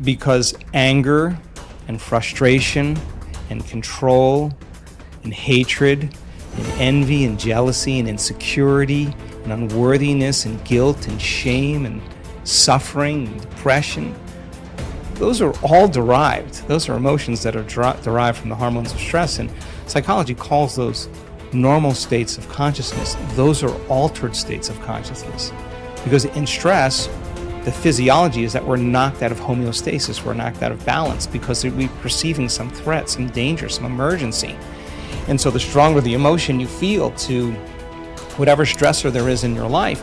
because anger and frustration and control and hatred and envy and jealousy and insecurity and unworthiness and guilt and shame and suffering and depression, those are all derived. Those are emotions that are derived from the hormones of stress, and psychology calls those normal states of consciousness. Those are altered states of consciousness, because in stress, the physiology is that we're knocked out of homeostasis, we're knocked out of balance because we're perceiving some threat, some danger, some emergency. And so the stronger the emotion you feel to whatever stressor there is in your life,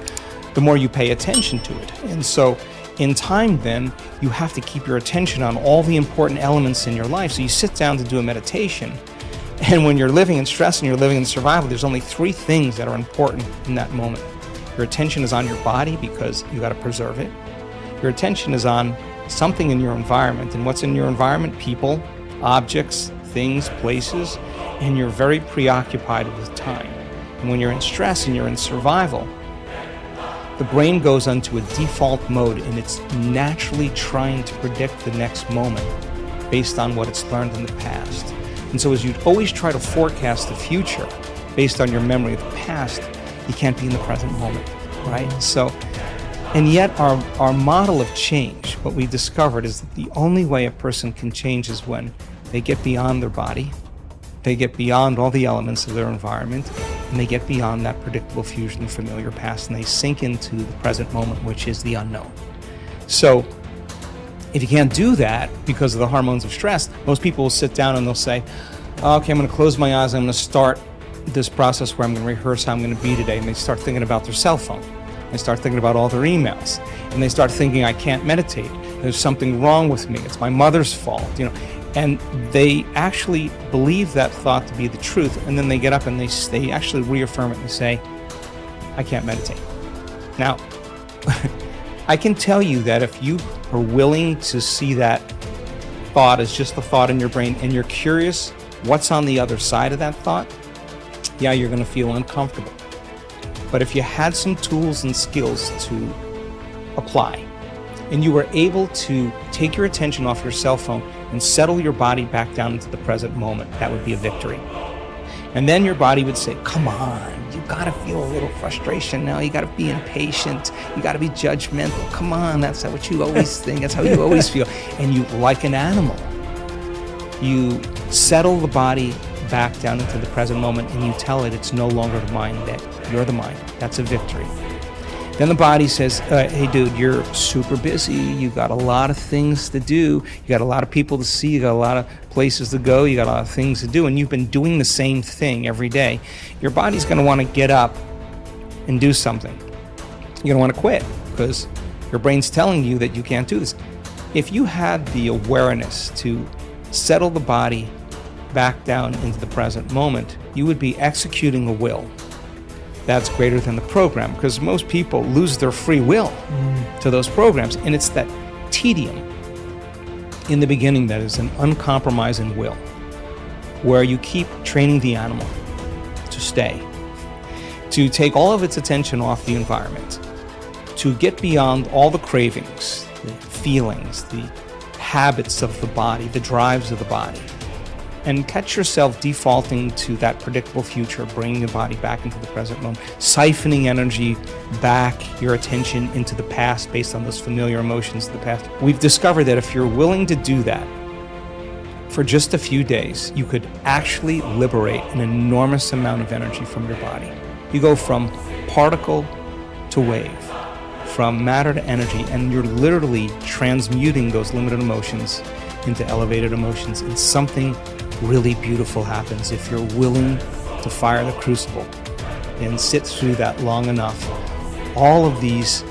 the more you pay attention to it. And so in time then, you have to keep your attention on all the important elements in your life. So you sit down to do a meditation, and when you're living in stress and you're living in survival, there's only 3 things that are important in that moment. Your attention is on your body because you got to preserve it. Your attention is on something in your environment, and what's in your environment? People, objects, things, places, and you're very preoccupied with time. And when you're in stress and you're in survival, the brain goes into a default mode, and it's naturally trying to predict the next moment based on what it's learned in the past. And so as you always try to forecast the future based on your memory of the past, you can't be in the present moment, right? So, and yet our model of change, what we discovered is that the only way a person can change is when they get beyond their body, they get beyond all the elements of their environment, and they get beyond that predictable future and familiar past, and they sink into the present moment, which is the unknown. So if you can't do that because of the hormones of stress, most people will sit down and they'll say, okay, I'm going to close my eyes, I'm going to start this process where I'm going to rehearse how I'm going to be today, and they start thinking about their cell phone. They start thinking about all their emails, and they start thinking, I can't meditate. There's something wrong with me. It's my mother's fault, And they actually believe that thought to be the truth, and then they get up and they actually reaffirm it and say, I can't meditate. Now, I can tell you that if you are willing to see that thought as just a thought in your brain, and you're curious what's on the other side of that thought, yeah, you're going to feel uncomfortable. But if you had some tools and skills to apply, and you were able to take your attention off your cell phone and settle your body back down into the present moment, that would be a victory. And then your body would say, come on, you gotta feel a little frustration now, you gotta be impatient, you gotta be judgmental, come on, that's what you always think, that's how you always feel. And you, like an animal, you settle the body back down into the present moment, and you tell it it's no longer the mind, that you're the mind. That's a victory. Then the body says, hey dude, you're super busy, you got a lot of things to do, you got a lot of people to see, you got a lot of places to go, you got a lot of things to do, and you've been doing the same thing every day. Your body's going to want to get up and do something. You're going to want to quit because your brain's telling you that you can't do this. If you had the awareness to settle the body back down into the present moment, you would be executing a will that's greater than the program, because most people lose their free will to those programs, and it's that tedium in the beginning that is an uncompromising will, where you keep training the animal to stay, to take all of its attention off the environment, to get beyond all the cravings, the feelings, the habits of the body, the drives of the body, and catch yourself defaulting to that predictable future, bringing the body back into the present moment, siphoning energy back, your attention into the past based on those familiar emotions of the past. We've discovered that if you're willing to do that for just a few days, you could actually liberate an enormous amount of energy from your body. You go from particle to wave, from matter to energy, and you're literally transmuting those limited emotions into elevated emotions, and something really beautiful happens if you're willing to fire the crucible and sit through that long enough. All of these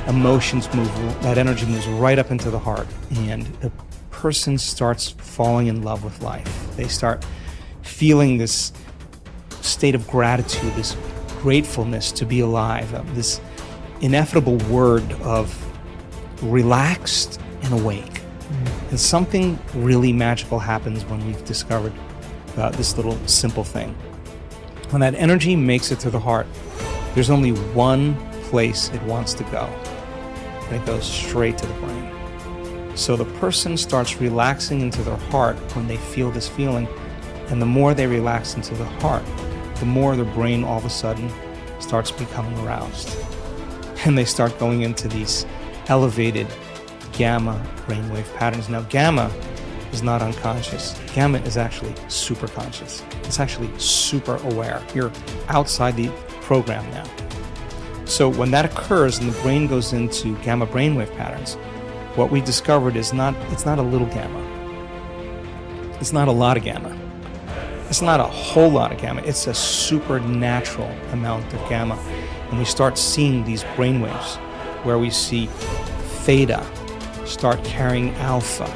emotions move, that energy moves right up into the heart, and the person starts falling in love with life. They start feeling this state of gratitude, this gratefulness to be alive, this ineffable word of relaxed and awake. And something really magical happens when we've discovered this little simple thing. When that energy makes it to the heart, there's only one place it wants to go, and it goes straight to the brain. So the person starts relaxing into their heart when they feel this feeling, and the more they relax into the heart, the more their brain all of a sudden starts becoming aroused. And they start going into these elevated gamma brainwave patterns. Now, gamma is not unconscious. Gamma is actually super conscious. It's actually super aware. You're outside the program now. So when that occurs and the brain goes into gamma brainwave patterns, what we discovered is it's not a little gamma. It's not a lot of gamma. It's not a whole lot of gamma. It's a supernatural amount of gamma. And we start seeing these brainwaves where we see theta start carrying alpha,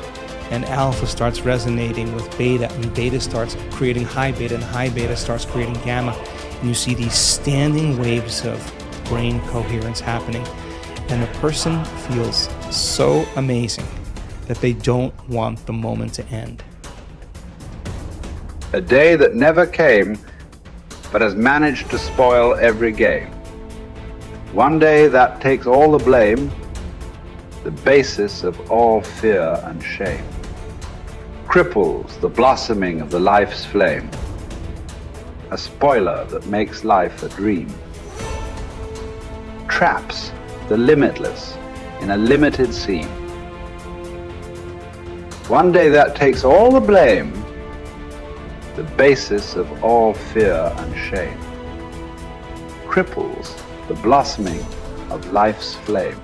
and alpha starts resonating with beta, and beta starts creating high beta, and high beta starts creating gamma. And you see these standing waves of brain coherence happening. And the person feels so amazing that they don't want the moment to end. A day that never came, but has managed to spoil every game. One day that takes all the blame, the basis of all fear and shame. Cripples the blossoming of the life's flame. A spoiler that makes life a dream. Traps the limitless in a limited scene. One day that takes all the blame, the basis of all fear and shame. Cripples the blossoming of life's flame.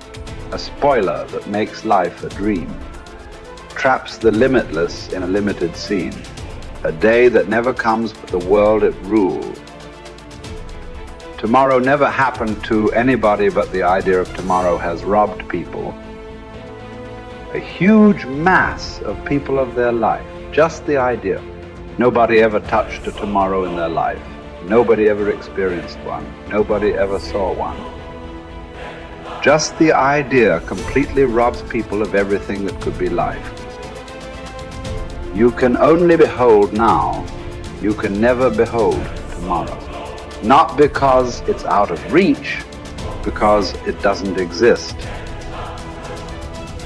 A spoiler that makes life a dream. Traps the limitless in a limited scene. A day that never comes but the world it ruled. Tomorrow never happened to anybody, but the idea of tomorrow has robbed people. A huge mass of people of their life. Just the idea. Nobody ever touched a tomorrow in their life. Nobody ever experienced one. Nobody ever saw one. Just the idea completely robs people of everything that could be life. You can only behold now. You can never behold tomorrow. Not because it's out of reach, because it doesn't exist.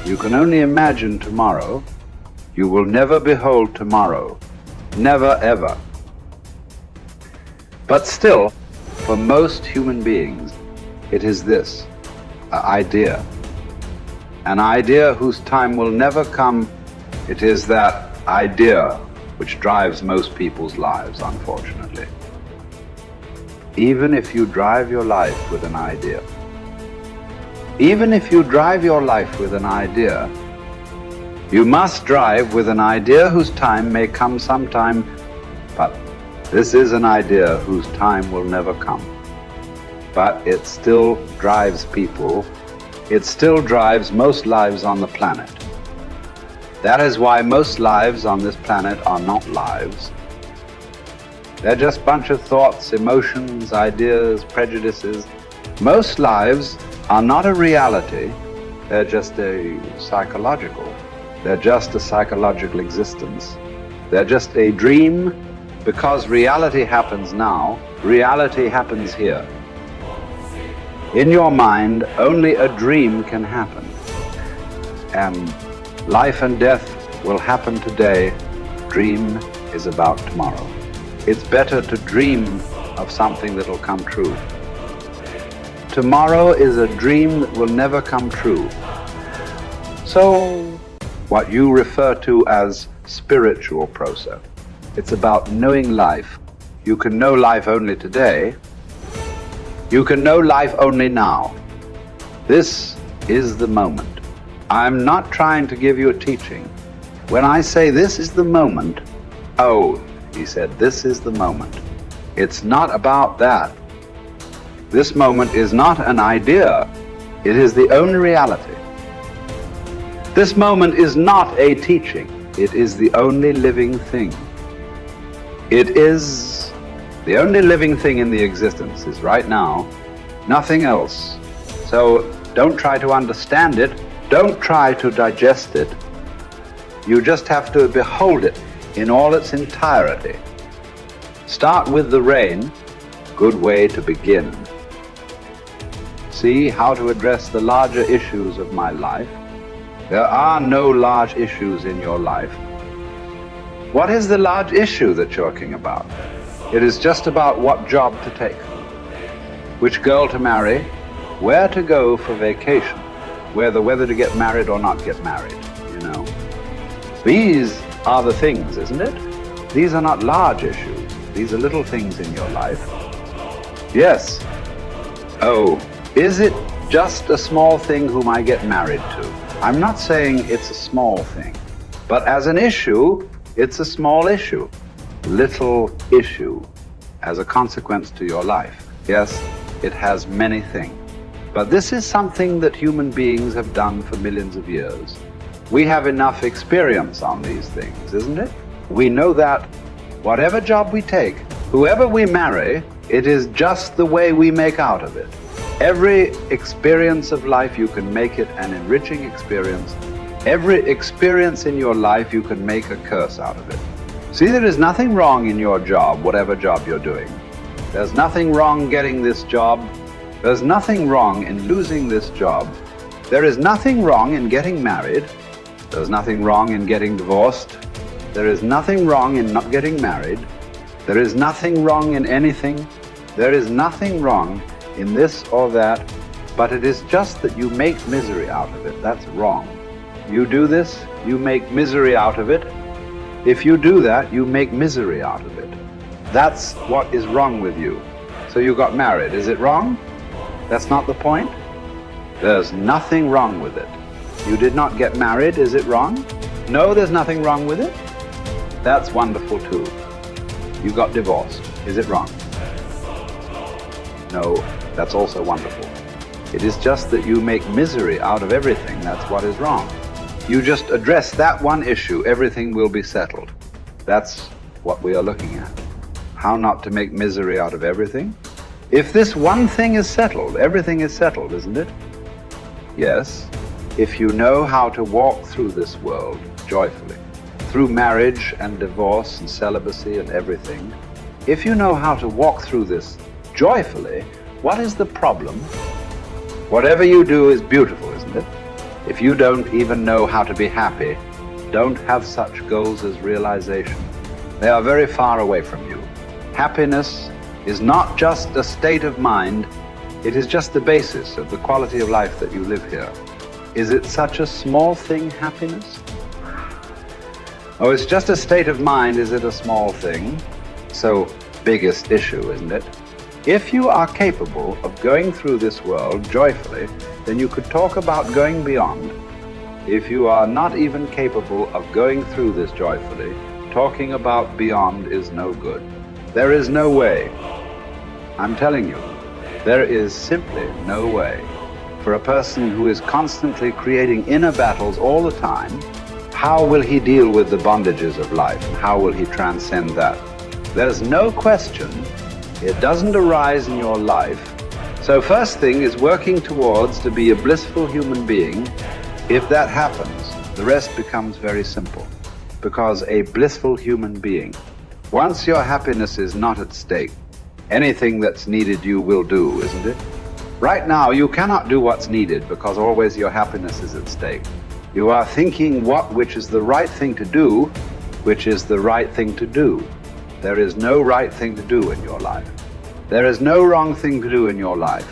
You can only imagine tomorrow. You will never behold tomorrow. Never ever. But still, for most human beings, it is this, an idea. An idea whose time will never come. It is that idea which drives most people's lives, unfortunately. Even if you drive your life with an idea, even if you drive your life with an idea, you must drive with an idea whose time may come sometime, but this is an idea whose time will never come. But it still drives people. It still drives most lives on the planet. That is why most lives on this planet are not lives. They're just a bunch of thoughts, emotions, ideas, prejudices. Most lives are not a reality. They're just a psychological. They're just a psychological existence. They're just a dream, because reality happens now. Reality happens here. In your mind, only a dream can happen. And life and death will happen today. Dream is about tomorrow. It's better to dream of something that will come true. Tomorrow is a dream that will never come true. So, what you refer to as spiritual process, it's about knowing life. You can know life only today. You can know life only now. This is the moment. I'm not trying to give you a teaching. When I say this is the moment, oh, he said, this is the moment. It's not about that. This moment is not an idea. It is the only reality. This moment is not a teaching. It is the only living thing. It is the only living thing in the existence is right now, nothing else. So don't try to understand it. Don't try to digest it. You just have to behold it in all its entirety. Start with the rain, good way to begin. See how to address the larger issues of my life. There are no large issues in your life. What is the large issue that you're talking about? It is just about what job to take, which girl to marry, where to go for vacation, whether to get married or not get married, you know. These are the things, isn't it? These are not large issues. These are little things in your life. Yes. Oh, is it just a small thing whom I get married to? I'm not saying it's a small thing, but as an issue, it's a small issue, little issue, as a consequence to your life. Yes, it has many things. But this is something that human beings have done for millions of years. We have enough experience on these things, isn't it? We know that whatever job we take, whoever we marry, it is just the way we make out of it. Every experience of life, you can make it an enriching experience. Every experience in your life, you can make a curse out of it. See, there is nothing wrong in your job, whatever job you're doing. There's nothing wrong getting this job. There's nothing wrong in losing this job. There is nothing wrong in getting married. There's nothing wrong in getting divorced. There is nothing wrong in not getting married. There is nothing wrong in anything. There is nothing wrong in this or that, but it is just that you make misery out of it. That's wrong. You do this, you make misery out of it. If you do that, you make misery out of it. That's what is wrong with you. So you got married. Is it wrong? That's not the point. There's nothing wrong with it. You did not get married. Is it wrong? No, there's nothing wrong with it. That's wonderful too. You got divorced. Is it wrong? No, that's also wonderful. It is just that you make misery out of everything. That's what is wrong. You just address that one issue, everything will be settled. That's what we are looking at. How not to make misery out of everything? If this one thing is settled, everything is settled, isn't it? Yes. If you know how to walk through this world joyfully, through marriage and divorce and celibacy and everything, if you know how to walk through this joyfully, what is the problem? Whatever you do is beautiful, isn't it? If you don't even know how to be happy, don't have such goals as realization. They are very far away from you. Happiness is not just a state of mind, it is just the basis of the quality of life that you live here. Is it such a small thing, happiness? Oh, it's just a state of mind, is it a small thing? So, biggest issue, isn't it? If you are capable of going through this world joyfully, then you could talk about going beyond. If you are not even capable of going through this joyfully, talking about beyond is no good. There is no way. I'm telling you, there is simply no way. For a person who is constantly creating inner battles all the time, how will he deal with the bondages of life? And how will he transcend that? There's no question. It doesn't arise in your life. So first thing is working towards to be a blissful human being. If that happens, the rest becomes very simple. Because a blissful human being, once your happiness is not at stake, anything that's needed you will do, isn't it? Right now, you cannot do what's needed because always your happiness is at stake. You are thinking which is the right thing to do, which is the right thing to do. There is no right thing to do in your life. There is no wrong thing to do in your life.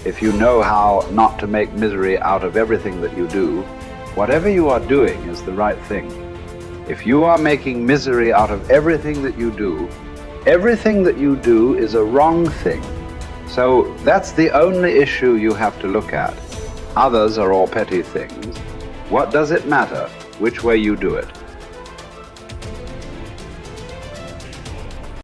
If you know how not to make misery out of everything that you do, whatever you are doing is the right thing. If you are making misery out of everything that you do, everything that you do is a wrong thing. So that's the only issue you have to look at. Others are all petty things. What does it matter which way you do it?